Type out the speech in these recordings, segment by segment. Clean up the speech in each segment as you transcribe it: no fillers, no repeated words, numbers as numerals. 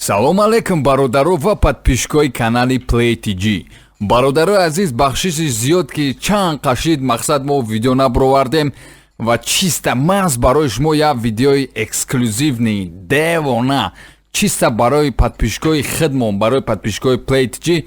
салом алейкум бародаро ва подписчикои канали Play TG. Бародарои азиз, бахшиши зиёд ки чанд қашид мақсад мо видео набаровардем ва чиста маҳз барои шумо як видеои эксклюзивни девона чиста барои подписчикои хидмон, барои подписчикои Play TG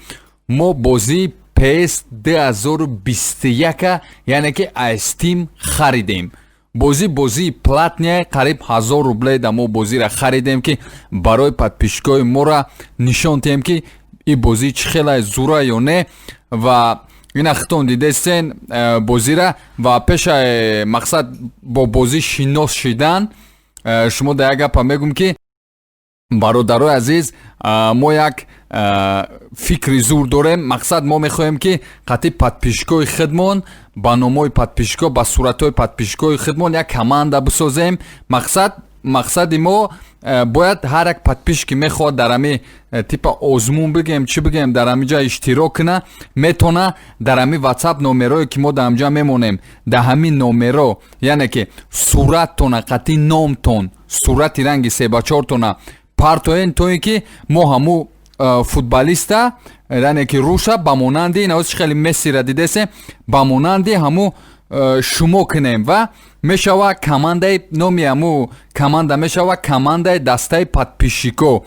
мо бозии PS 2021 яъне ки аз Steam харидем. бозии платния қариб 1000 рублей да мо бозира харидем ки барои подписчикои мора нишон диҳем ки и бозӣ чӣ хеле зура ё не ва ина хитон дидесен бозира ва пеша мақсад бо бозӣ шинос шидан шумо да як гапа мегӯм ки бародарои азиз мо як фикри зур дорем. Мақсад мо мехоҳем ки қатъи подписчикои хидмон ба номои подписчико ба суратҳои подписчикои хидмон як команда бисозем. мақсади мо бояд ҳар як подписчики мехоҳад дар ҳами типа озмун бигем чӣ бигем дар ҳамиҷа иштирок кина метона дар ҳами WhatsApp номерое ки мо дар ҳамиҷа мемонем дар ҳами номеро яъне ки сураттона қатъи номтон сурати ранги 3-4 партоен тоин ки мо ҳаму футболиста яъне ки руша ба монанди инавоз чӣ хеле мессира дидесе ба монанди ҳаму шумо кинем ва мешава командаи номи ҳаму команда мешава командаи дастаи подписчико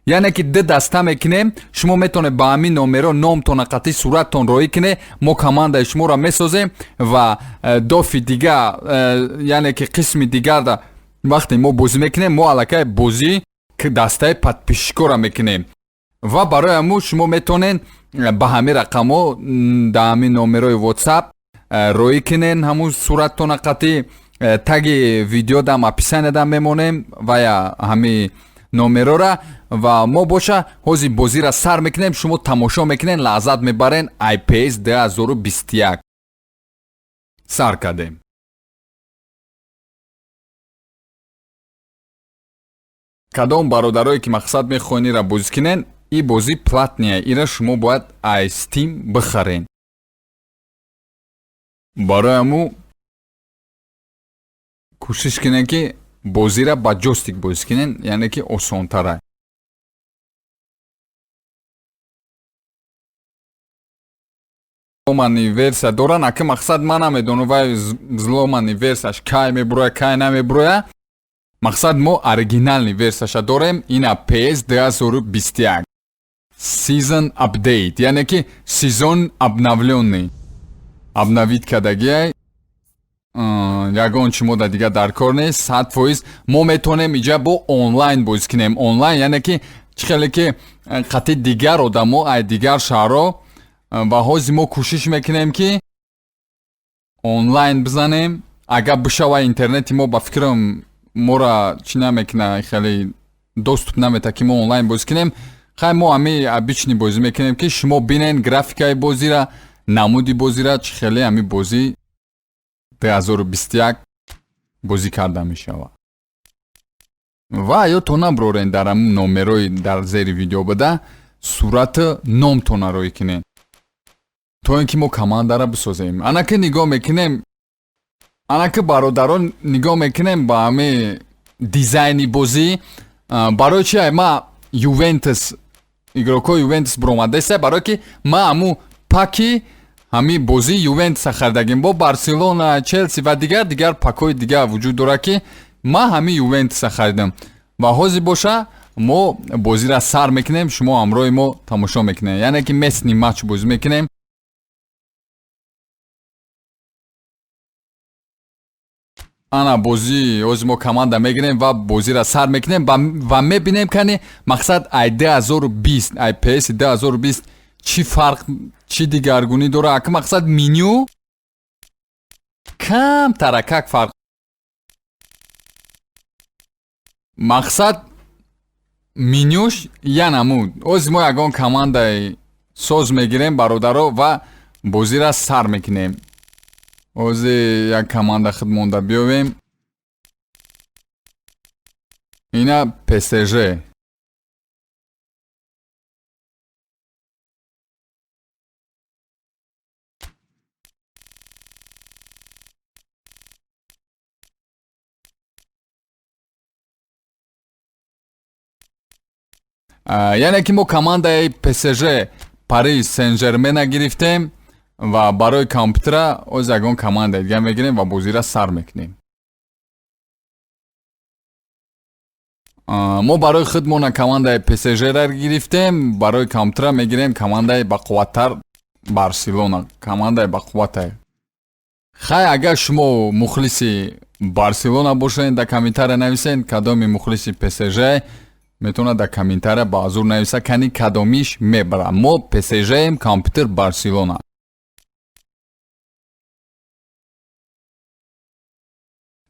яъне ки ду даста мекунем. Шумо метавонед ба ҳамин номеро номтон қатъи сураттон роӣ кине мо командаи шуморо месозем ва дофи дигар яъне ки қисми дигар вақте мо бозӣ мекунем мо аллакай бозӣ дастаи подписчикора мекунем ва барои ҳамун шумо метавонед ба ҳамин рақамҳо дар ҳамин номерои WhatsApp роӣ кинен ҳамун сураттона қатъи таги видео дам описание дам мемонем ва я ҳамин номерора ва мо боша ҳозир бозира сар мекунем шумо тамошо мекунен лаззат мебарен IPS 2021 сар кардем. кадом бародарое ки мақсад мехоҳен ира бозӣ кинен и бозӣ платния ира шумо бояд аз Steam бихарен. барои ҳамун кӯшиш кинен ки бозира ба ҷойстик бозӣ кинен яъне ки осонтара. взломани версия доран аки мақсад ман намедонам вай взломани версияш кай мебуроя кай намебуроя. мақсад мо оригинални версияша дорем ина PS 2021 season update яъне ки сезон обновлённый обновит кардагиай ягон чӣ мода дига дар кор нест 100% мо метавонем иҷа бо онлайн бозӣ кинем онлайн яъне ки чӣ хеле ки қатъи дигар одамо аз дигар шаҳрҳо ва ҳозир мо кӯшиш мекунем ки онлайн бизанем агар бишава интернети мо ба фикрам мора чӣ намекуна хеле доступ намета ки мо онлайн бозӣ кинем. хай мо ҳами обични бозӣ мекунем ки шумо бинен графикаи бозира намуди бозира чӣ хеле ҳами бозӣ 2021 бозӣ карда мешава ва ёдтон набурорен дар ҳамун номерои дар зери видео буда сурати номтона роӣ кинен то ин ки мо командара бисозем. анаки нигоҳ мекунем анаки бародарон нигоҳ мекунем ба ҳами дизайни бозӣ барои чи ма Ювентус игрокои Ювентус буромадеса барое ки ма ҳамун паки ҳами бозӣ Ювентуса харидагем бо Барселона Челси ва дигар пакои дигар вуҷуд дорад ки ма ҳами Ювентуса харидам ва ҳозир боша мо бозира сар мекунем шумо ҳамроҳи мо тамошо мекунем яъне ки местни матч бозӣ мекунем. ана бозӣ ҳозир мо команда мегирем ва бозира сар мекунем ва мебинем кани мақсад ай 2020 IPS 2020 чӣ фарқ чӣ дигаргунӣ дора аки мақсад меню кам таракак фарқ мақсад менюш янамуд ҳозир мо ягон командаи соз мегирем бародаро ва бозира сар мекунем. ҳозир як команда хидмонда биёвем ина PSG яъне ки мо командаи PSG Paris Saint-Germain гирифтем ва барои компютера оз ягон командаи дига мегирем ва бозира сар мекунем. мо барои худмона командаи PSG-ра гирифтем, барои компютера мегирем командаи бақувваттар Барселона, командаи бақуввате. Хай агар шумо мухлиси Барселона бошед, дар комментария нависед, кадоми мухлиси PSG метавонад дар комментария ба ҳузур нависа кани кадомиш мебарам. Мо PSG-ем, компютер Барселона.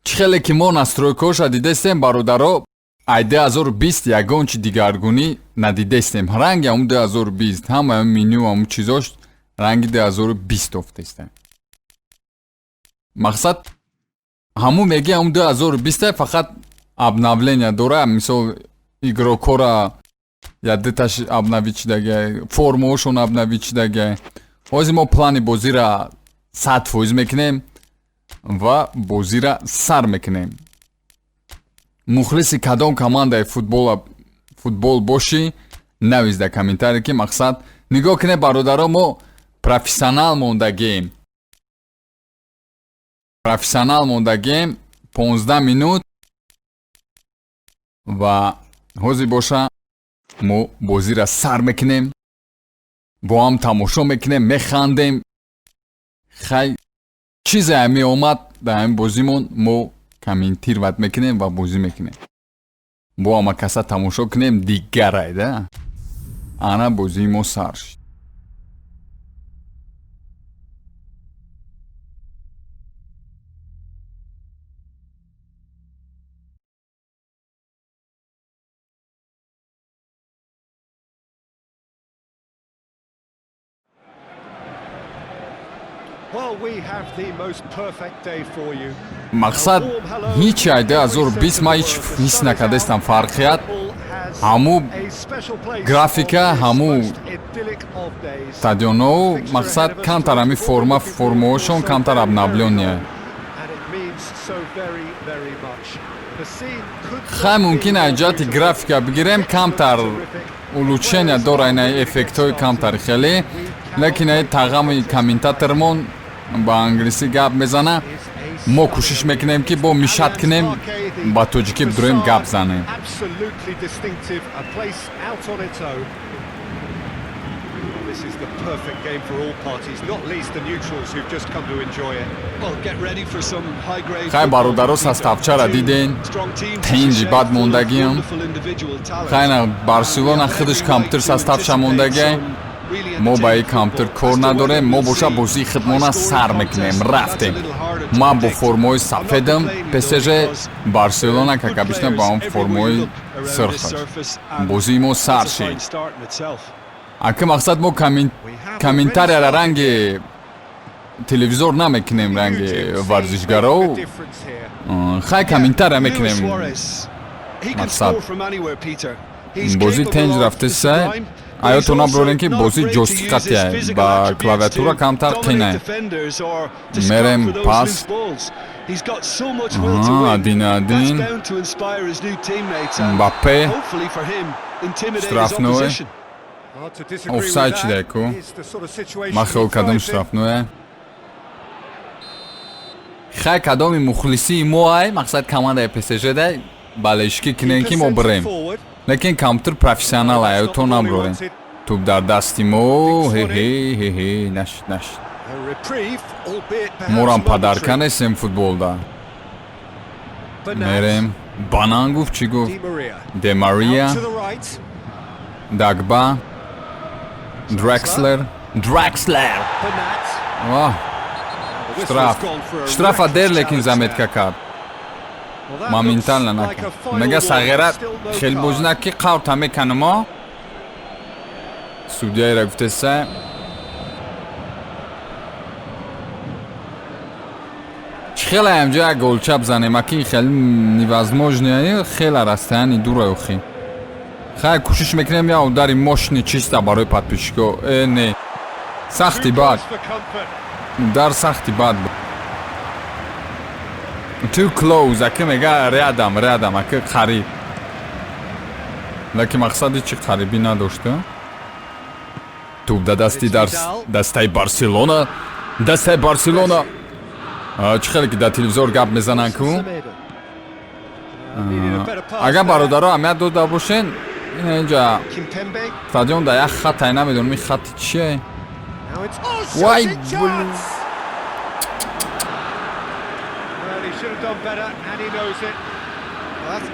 Чӣ хеле ки мо настройкаҳоша дидестем бародаро, ай 2020 ягон чи дигаргунӣ надидестем. Ранги ҳамун 2020, ҳама меню ҳамун чизош ранги 2020 офтестем. Мақсад ҳамун меги ҳамун 2020 фақат обновления дора, мисол игрокора ядеташ обновӣ чидаге, формаҳошон обновӣ чидаге. ҳозир мо плани бозира 100% мекунем ва бозира сар мекунем. мухлиси кадом командаи футбол бошӣ навис дар комментария ки мақсад нигоҳ кунед бародаро, мо профессионал мондагем. Профессионал мондагем 15 минут ва ҳозир боша мо бозира сар мекунем, бо ҳам тамошо мекунем, механдем. хай чизе меомад дар ҳамин бозимон мо комментировать мекунем ва бозӣ мекунем. бо ҳама каса тамошо кунем дигарай да. ана бозии мо сар шид. мақсад ҳеҷ ай 2020 ма ҳеҷ ҳис накардастам фарқият. ҳаму графика, ҳаму стадионҳо мақсад камтар ҳами формаҳошон камтар обновление. хай мумкин аз ҷиҳати графика бигирем камтар улучшения дора, ина эффектҳои камтари хеле, лекин ай тағами комментатормон ба англисӣ гап мезана. мо кӯшиш мекунем ки бо мишат кунем, ба тоҷикӣ бидурем гап занем. хай бародаро составчара диден, тенҷи бад мондагиам. хайна Барселона худаш компютер составча мондагия. мо ба ин компютер кор надорем, мо боша бозии худмона сар мекунем. рафтем. ман бо формаҳои сафедам PSG, Барселона как обычно ба он формаҳои сирхаш. бозии мо сар шид. ака мақсад мо комментарияра ранги телевизор намекунем, ранги варзишгаро. хай комментария мекунем. мақсад бозӣ тенҷ рафтеса. аётона бирорем ки бозӣ ҷостиқатия ба клавиатура камтар қинае. мерем пас. Адин Мбаппе штрафное. офсайд чидаеку. махел кадом штрафное. хай кадоми мухлисии мо ай мақсад командаи PSG да балешки кинем ки мо бирем. лекин компютер профессионал аёто наброрем. туп дар дасти мо. ҳе нашид. морам падарка нестем футболда. мерем банан гуфт чӣ гуфт? Де Мария, Дагба, Дрекслер. штрафа дер лекин заметка кард. моментально накард. мега сағира хел бозӣ накард ки қавта меканем мо. судяира гуфтеса хеле ҳамҷо як голча бзанем, аки хеле невозможно, хеле расстояни дура охи. хай кӯшиш мекунем я удари мощни чиста барои подписчико. не сахти бад. удар сахти бад буд. Too close, ака мега рядом, ака қариб. лакин мақсади чӣ қарибӣ надошта. Туп да дасти дастаи Барселона. Дастаи Барселона. Чӣ хеле ки дар телевизор гап мезананд ку. Агар бародаро аҳамият дода бошен, инҷа стадион дар як хаттай намедонам ин хатти чие. Вай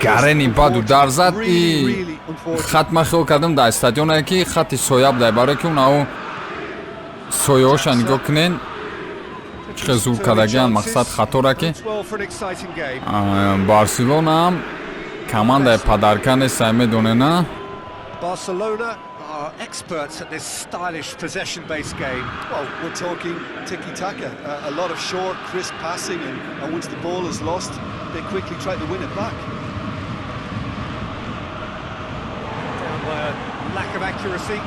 гарени баду дар зад. И хат ма хиёл кардам дар стадионе ки хатти соя будай, барои ки унаву сояҳоша нигоҳ кунен чӣ хел зуд кардагиан. Мақсад хатора ки Барселона ҳам командаи падарка нест, сай медонена. Barcelona are experts at this stylish possession-based game. Well, we're talking tiki-taka, a lot of short, crisp passing, and once the ball is lost, they quickly try to win it back. Down by a lack of accuracy.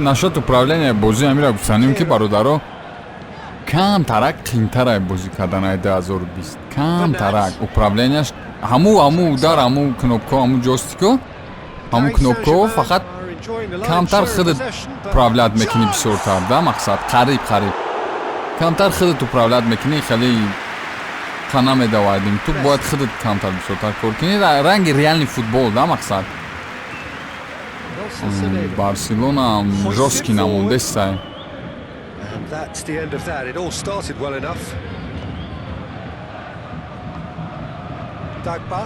Нашод управление бозӣ амира гуфтанем ки бародаро камтарак қимтарай бозӣ карданаи 2020. Камтарак управлениаш ҳаму дар ҳаму кнопка, ҳаму ҷостико, ҳаму кнопка фақат камтар худат управлят мекунӣ бисёртар. Да мақсад қариб камтар худат управлят мекунӣ, хеле қа намедавайдем. Ту бояд худат камтар бисёртар кор кунӣ. Ранги реальни футбол, да мақсад. Барселона жёстки намондестай. And that's the end of that. It all started well enough. Dagba.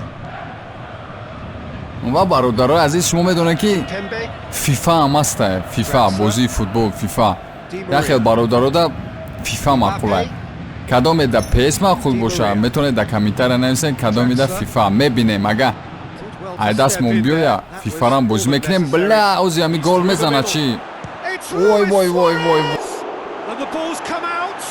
ва бародарои азиз, шумо медонед ки Pembe. FIFA ҳам ҳастай. FIFA бозии футбол, FIFA. Як хел бародарода FIFA маъқулай. Кадомеда PS маъқул боша, метавонед дар комментария нависед кадомеда FIFA. Мебинем ага ай даст мон биёя FIFA-рам бозӣ мекунем. Бля, ози ҳами гол мезана чи. Вой. And the ball's come out.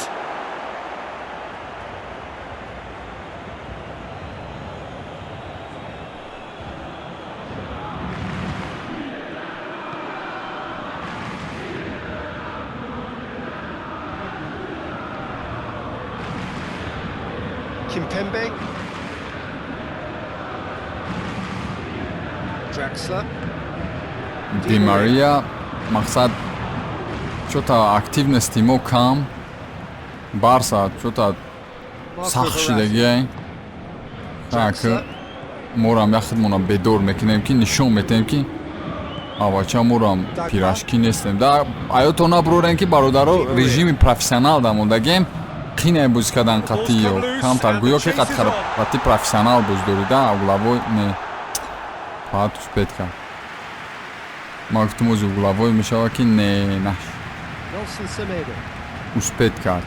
Kimpembe. Draxler. Ди Мария, мақсад чота активности мо кам. Барса чота сахт шидагиай. Так морам яхидмона бедор мекунем ки нишон метем ки авача морам пирашки нестем. Да аёто наброрен ки бародаро режими профессионал дамондагем. Қинай бозӣ кардан қатӣ ё камтар гӯё ки қатӣ профессионал боз дорида углавой не фақат успед кард. Ма гуфтам ози углавой мешава ки не наш Nelson Semedo. успед кард.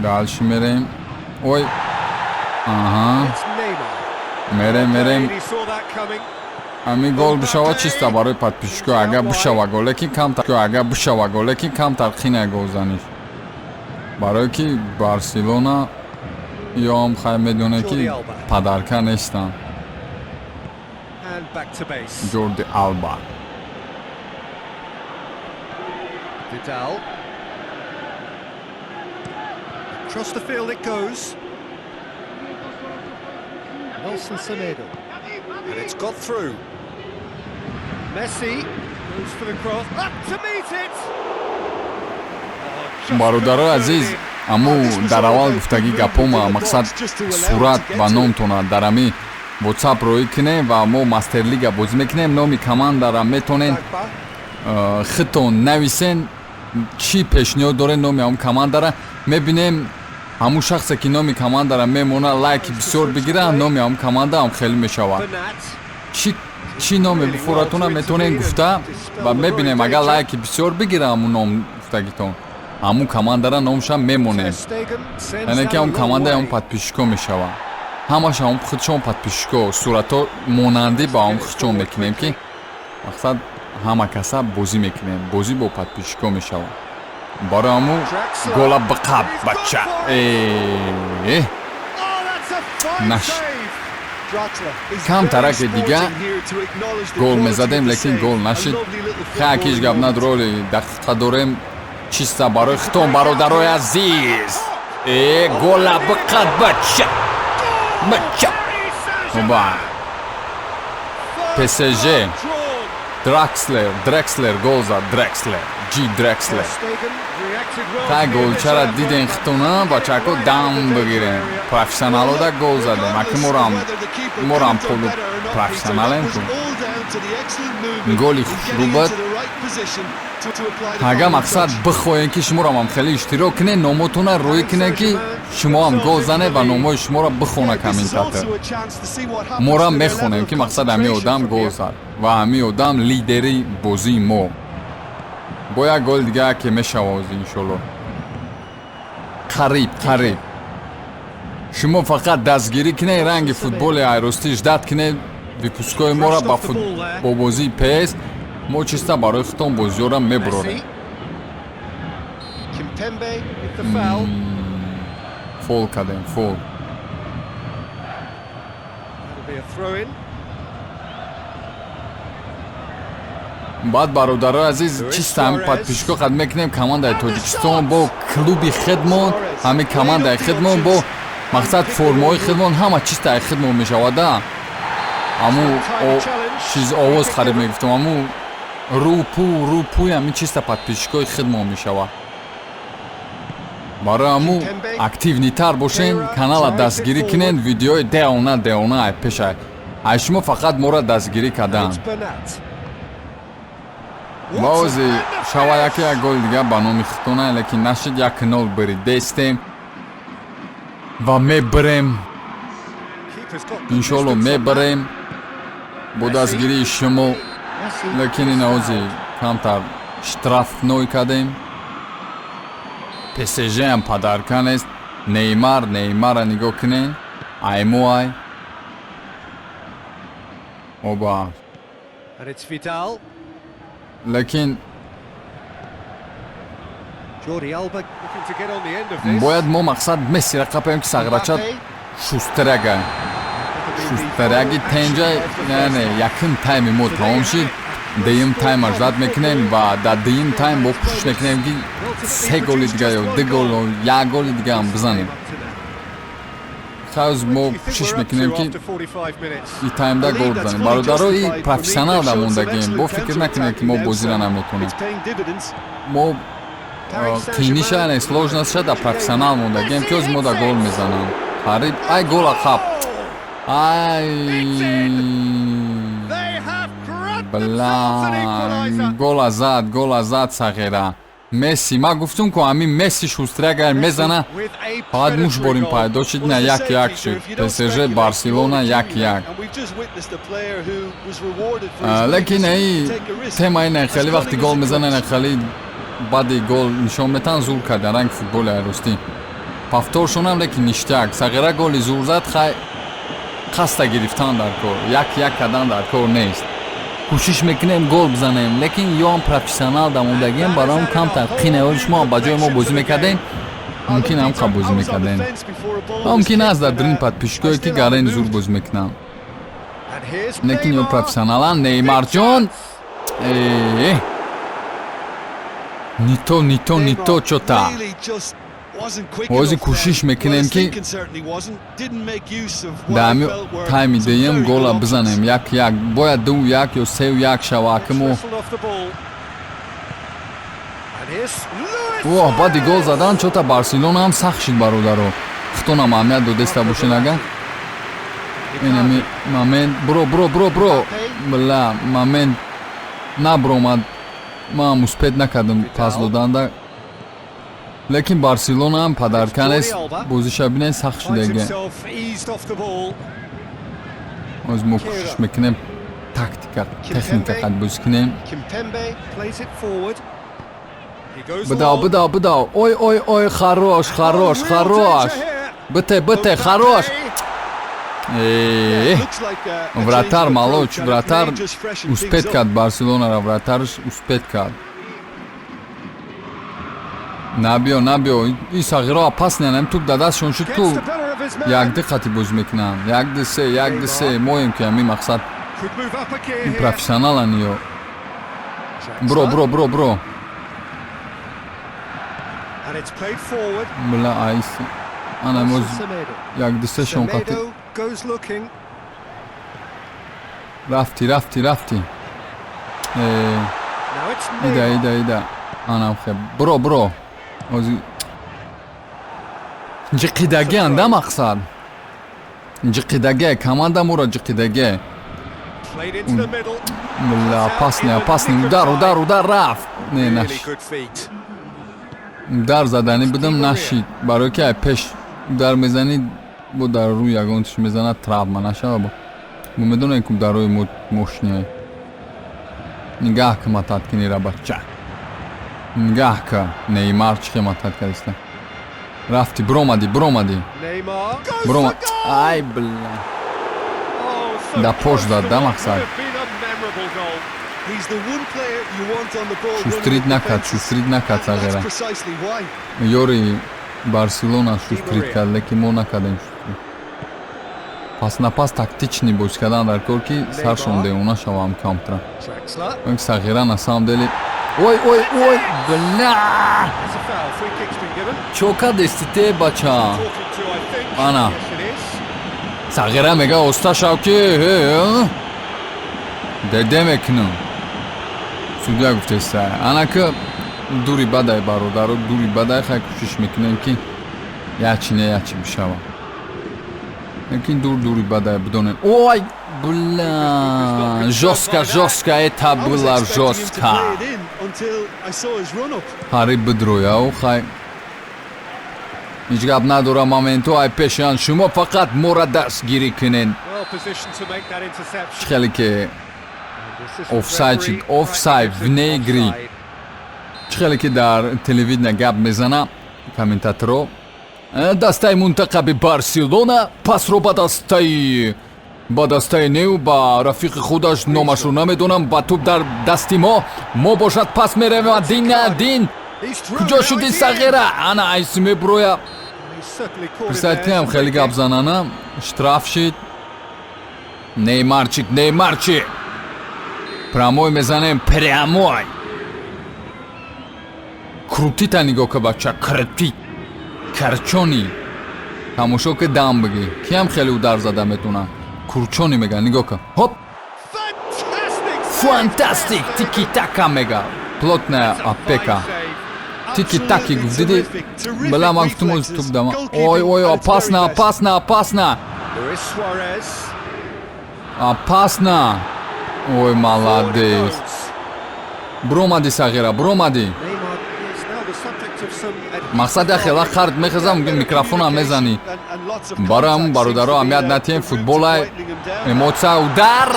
далши мерем. Ой аҳа It's Neymar. мерем He saw that coming. ҳамин гол бишава чиста барои подписчико агар бишава гол лекин камтар қинай гол заниш. барое ки Барселона ём хай медонад ки падарка нестанд. And back to base. Jordi Alba. Vidal. Across the field it goes. Nelson Semedo. And it's got through. Messi goes for the cross. Up to meet it! бародарои азиз, аммо дар аввал гуфтаги гапома мақсад сурат ва номтона дар ҳами WhatsApp роӣ кунем ва мо Мастерлига бозӣ мекунем. номи командара метонен худтон нависен, чӣ пешниҳод дорен номи ҳамн командара. мебинем ҳамун шахсе ки номи командара мемона лайки бисёр бигира, номи ҳамн команда ҳам хеле мешавад. чӣ номе бифоратона метонен гуфта ва мебинем агар лайки бисёр бигира ҳамун ном гуфтагитон, ҳамун командара номша мемонем. яъне ки ҳамун команда ҳамун подписчико мешавад. ҳамаш ҳамун худшон подписчико, сурато монандӣ ба ҳамун худшон мекунем ки мақсад ҳама каса бозӣ мекунем, бозӣ бо подписчико мешавад. барои ҳамун гола биқаб бача наш камтараке дига гол мезадем, лекин гол нашид. хеле ҳеҷ гап надороли дақиқа дорем. чиста барои хитон бародарои азиз. гола биқаб бача Oba. PSG. Drawn. Drexler gol zad. G Drexler. Stegen reacted well. Та to the голчара initial диден хитона бачако дам бигирен. Профессионало да гол задем. Аки морам пул профессионален ту. Голи хушрубат. Ага мақсад бихоен ки шуморо ам хеле иштирок кине номотуна рӯй кине ки шумо ам гол зане ва номои шуморо бихона комментатор. Мора мехонем ки мақсад ами одам гол зад ва ами одам лидери бозии мо. Бо як гол дига ки мешавад иншолло. Қариб. Шумо фақат дастгирӣ кине ранги футболи айростӣ ждат кине випускои мора бо бозии ПС мо чиста барои хитон бозиёра мебурорем. Kimpembe with the foul. Фол кардем, фол. That'll be a throw-in. баъд бародарои азиз чиста ҳами подписчикҳо қад мекунем командаи Тоҷикистон бо клуби хидмон ҳами командаи хидмон бо мақсад формаҳои хидмон ҳама чистаи хидмон мешавада. аму чиз овоз хариб мегуфтам аму рӯпӯи ҳами чиста подписчикҳои хидмон мешавад. барои аму активнитар бошен, канала дастгирӣ кунен, видеои деона ай пеша ай шумо фақат мора дастгирӣ кардан. баъзе шава яке як гол дига ба номи хитона лекин нашид 1-0 баридестем ва мебарем иншолло мебарем бо дастгирии шумо. лекин ин ози камтар штрафной кардем. PSG ҳам падаркан аст. Неймара нигоҳ кунед. Аймуай. Оба. And it's Vidal. лекин Jordi Alba looking to get on the end of this. бояд мо мақсад Мессиро қапем ки сағрачад шустрага. Шустраги тенҷа яъне якин тайми мо тамом шид. Дуюм тайм аждад мекунем ва дар дуюм тайм бо кӯшиш мекунем ки 3 голи дига ё 2 гол ё 1 голи дига ҳам бизанем. хаз мо кӯшиш мекунем ки и таймда гол бизанем. бародарои профессионал дар мондагием. бо фикр накунем ки мо бозира наметонем. мо қииниша яъне сложностша дар профессионал мондагием ки оз мо да гол мезанам. қариб ай гол ахаб. ай блан гола зад сағира. Месси ма гуфтум ки ами Месси шустрага мезана фақат муш борим пайдо шид на 1-1 шид. PSG Барселона 1-1. лекин ай тема ин хеле вақти гол мезанан хеле баъди гол нишон метан зур кардан ранг футболи айростӣ. пафтор шунам лекин ништак сағира голи зур зад хай қаста гирифтан дар кор 1-1 кардан дар кор нест. кӯшиш мекунем гол бизанем лекин ё ҳам профессионал дар мондагием бароам камтар қинеҳои шумо ба ҷои мо бозӣ мекардем мумкин ҳам қа бозӣ мекардем. мумкин аст дар дрин подписчикое ки гарен зур бозӣ мекунам лекин ё профессионалан. Неймарҷон нито чота ҳозир кӯшиш мекунем ки дар ҳами тайми дуюм гола бизанем 1-1. бояд 2-1 ё 3-1 шавад ки мо баъди гол задан чота Барселона ҳам сахт шид бародаро. хитонам аҳамият додеста бошен ага инами момент бро бла момент набромад ман муспед накардам пас доданда лекин Барселона ҳам падаркан аст. бозиша бинед сахт шудага. оз мо кӯшиш мекунем тактика техника қад бозӣ кунем. бидав ой харош бите харош. вратар малоч вратар успед кард Барселонара. вратарш успед кард. набиё ин сағироа пас нянам тук да дастшон шуд ку 1-2 қати бозӣ мекунам. 1-2 моем ки ҳамин мақсад профессионалан ё бро бла айс анамоз 1-2 шон қати рафти Now it's Neymar. ида анам хе бро ози ҷиқидагаан да мақсад ҷиқидаге команда моро ҷиқидаге Played into the middle. бла пасни удар рафт не наш Really good feet. удар задани будам нашид барое ки ай пеш удар мезанӣ бо дар рӯи ягон чиз мезанад травма нашава бо медонем ки дар рӯи мошине нигаҳ ка матад ки нира бача нигаҳ ка Неймар чӣ хематад кариста рафти бромади Neymar goes брома for goal. ай бла Oh, so Да close пожда, to да, what Мақсад? could have been a memorable goal. He's the one player you want on the ball. шустрид running накард defences. шустрид накард That's сағира precisely why. ёри Барселона шустрид кард лекин мо накардем шустрид паснапас тактични бозӣ кардан дар кор ки саршон деона шавам камтра Draxler. сағира на самом деле ой бла It's a foul. Free kick's been given. чока дестите бача Talking to, I think. Ana. Yes, it is. сағира мега оста шав ки деде мекунам судя гуфтеста ана ки дури бадай бародаро дури бадай хай кӯшиш мекунем ки ячи не ячи бишава лекин дури бадай бидонем ой бла жёстка это I was было expecting him to жёстка play it in until I saw his run-up. ҳари бидрояу хай ҳеҷ гап надорам моменту ай пешан шумо фақат моро дастгирӣ кунед Well positioned to make that interception. хеле ки Assistant Offside, referee вне игры. offside. хеле ки дар телевидение гап мезана комментаторо дастаи мунтақаби Барселона пасро ба дастаи нев ба рафиқи худаш номашро намедонам ба туп дар дасти мо бошад пас меравем один He's through куҷо now, шуди he's in. сағира ана айси меброя He's certainly caught it представете there. ам It's a хеле free гап kick. занана штраф шид Неймарчик прямой мезанем прямой крутита нигоҳ ка бача карчони тамошо ки дам бигӣ киам хеле удар зада метуна курчони мега нигоҳ ка ҳоп Fantastic save. фантастик тики така мега плотная апека Fine save. тики таки Absolutely гуфт диди terrific бала ман гуфтум reflexes. туп дама Goalkeeping ой at its very best. опасна Luis Suarez. опасна ой молодец бромади сағира бромади Neymar is now the subject of some мақсади ахела хард мехезам микрофона мезани барам бародаро аҳамият натием футбола эмоция удар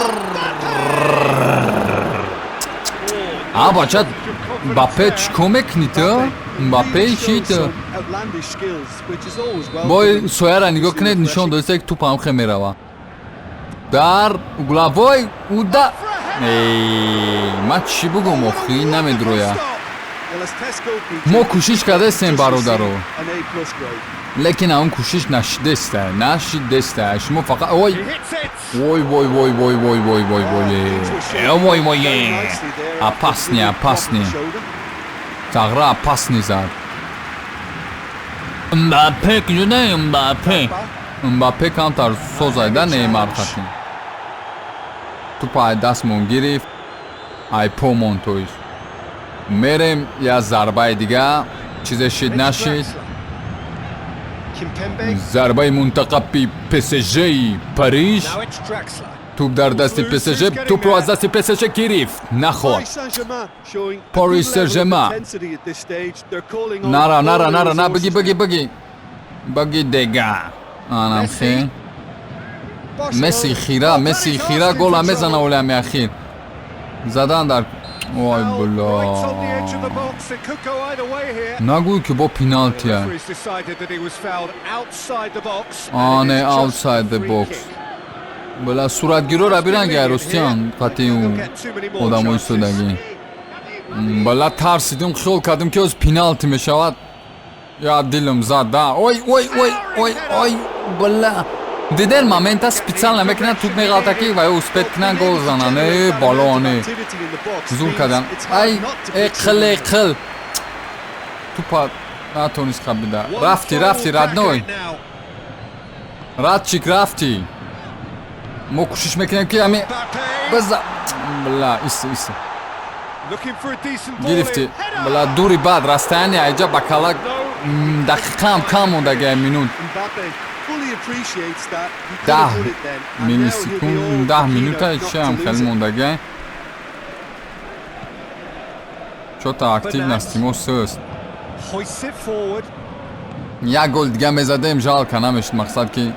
бача Мбаппе чӣ кор мекунӣ ту Мбаппе чӣ ту бой сояра нигоҳ кунед нишон додиста ки тупам хе мерава дар угловой удар ман чӣ бугум охӣ намедроя мо кӯшиш кардастем бародаро лекин он кӯшиш нашидеста шумо фақат ой опасни тағра опасни зад Мбаппе куҷода Мбаппе камтар созайда Неймар хатин тупа ай дастмон гирифт ай помон тоиш мерем я зарбаи дига чизе шид нашид зарбаи мунтақаби ПСЖ Париж туп дар дасти ПСЖ тупро аз дасти ПСЖ гирифт наход Paris Saint-Germain. нара баги дега анам хе Месси хира гола мезана олами ахир задан дар ой бла нагӯй ки бо пеналтия не outside the box бла суратгироро биран гайростиян қатъи одамои истодагӣ бла тарсидим хиёл кардим ки оз пеналти мешавад я дилам зада ой бла диден момента специально мекунад туп меғалтаки ва успет кунад гол занане балоне зур кардан ай қил тупа натонист қабида рафти радной радчик рафти мо кӯшиш мекунем ки ҳамин база бла иса Looking for a decent ball гирифтӣ in. Header! бла дури баъд растаяни айҷа ба калак дақиқаам кам мондагия минут Mbappe fully appreciates that. He could Да, have won it then. And now he'll be all миллисекунд 10 keen минута not чи to ҳам lose хеле it. мондагия чота активности мо сӯст Hoists it forward. як гол дига мезадем жалко намешуд мақсад ки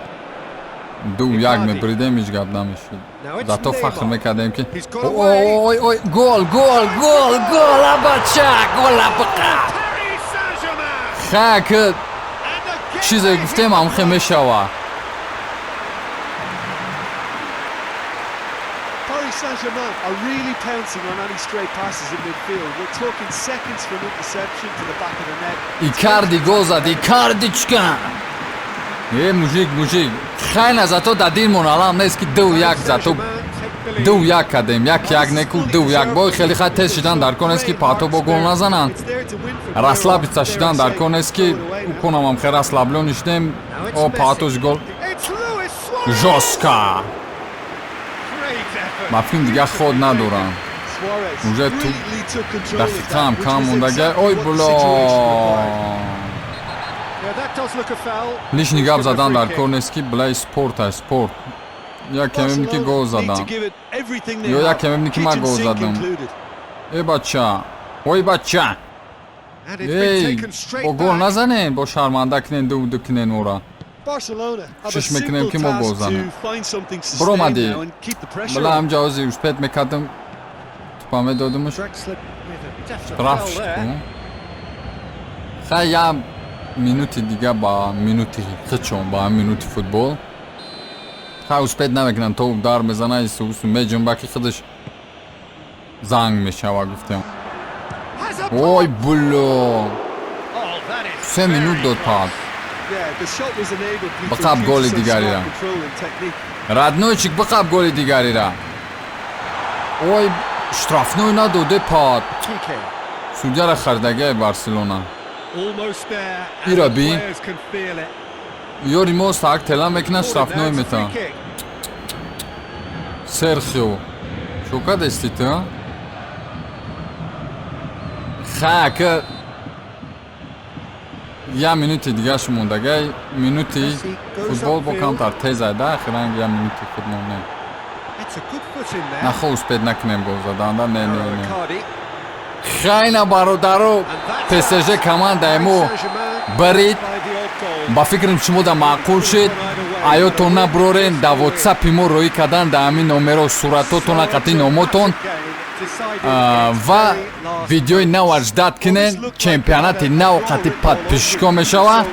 2-1 мебуридем ҳеҷ гап намешуд зато фахр мекардем ки ой гол абача гол абақа Paris Saint-Germain! ха ки And again чизе they гуфтем ҳамхе мешавад Paris Saint-Germain are really pouncing on any stray passes in midfield. We're talking seconds from interception to the back of the net. икарди гол зад икардичка мужик хайна зато дадир моналам нест ки 2-1 зато Saint-Germain take the lead. 2-1 кардем 1-1 неку 2-1 бой хеле хай тез шидан дар кор нест ки паҳто бо гол назананд It's there to win for раслабица шидан дар кор нест ки кунам ам хе раслабло ништем о паҳтош гол It's Luis Suarez. жостка Great effort. мафҳум дига ход надорам Suarez Уже ту really took control of дақиқаам that, which кам was мондагия exactly ой what the було situation required. Yeah, that does look a foul. лишни Let's гап give a задан free дар kick. кор нест ки билаи спорт як мебини ки гол Barcelona need to задам give it everything they Yo, have. jak ja wiem, jaki ma Kitchen gol sink zadam. included. ой бача And it's been ей taken straight бо гол back. назанен бо шарманда кунен ду кунен ора Barcelona have a Шиш мекунем simple ки мо гол task to занем. find something to Бро sustain мади. now and keep the pressure била on. ҳамҷа ҳозир успет мекардам тупаме додумаш Drexler with a definite штраф foul шуд there. хай я минути дига ба минути хичон ба минути футбол хай успет намекунам то дар мезана исусу меҷунба ки худаш занг мешава гуфтем Has a ой було Oh, that is 3 минут дод пад Yeah, the shot was enabled due to Бақаб голи some дигари smart ра. control and technique. раднойчик биқаб голи дигарира ой штрафной надоде пад Piqué. судяра хардагияи барселона Almost there. And Ира the би. players can feel it. ёри мо сак тела мекунад Ordered штрафной now, it's a мета free kick. серхио шока дести ту хака я минути дигаш мондагай минути футбол бо камтар тез айда ахиран я минути худмоне It's a good foot in there. нахо успет накунем гол заданда не Icardi. хайна бародаро псж командаи мо барид By the odd goal. ба фикрам шумода маъқул шед аётон набурорен да вотсапи мо роӣ кардан да ҳамин номеро суратотон қати номотон ва видеои наваш дад кунен чемпионати нав қати подпишко мешавад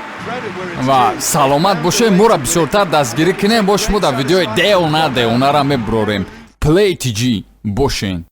ва саломат бошед моро бисёртар дастгирӣ кунем бо шумо дар видеои деона мебурорем play tg бошен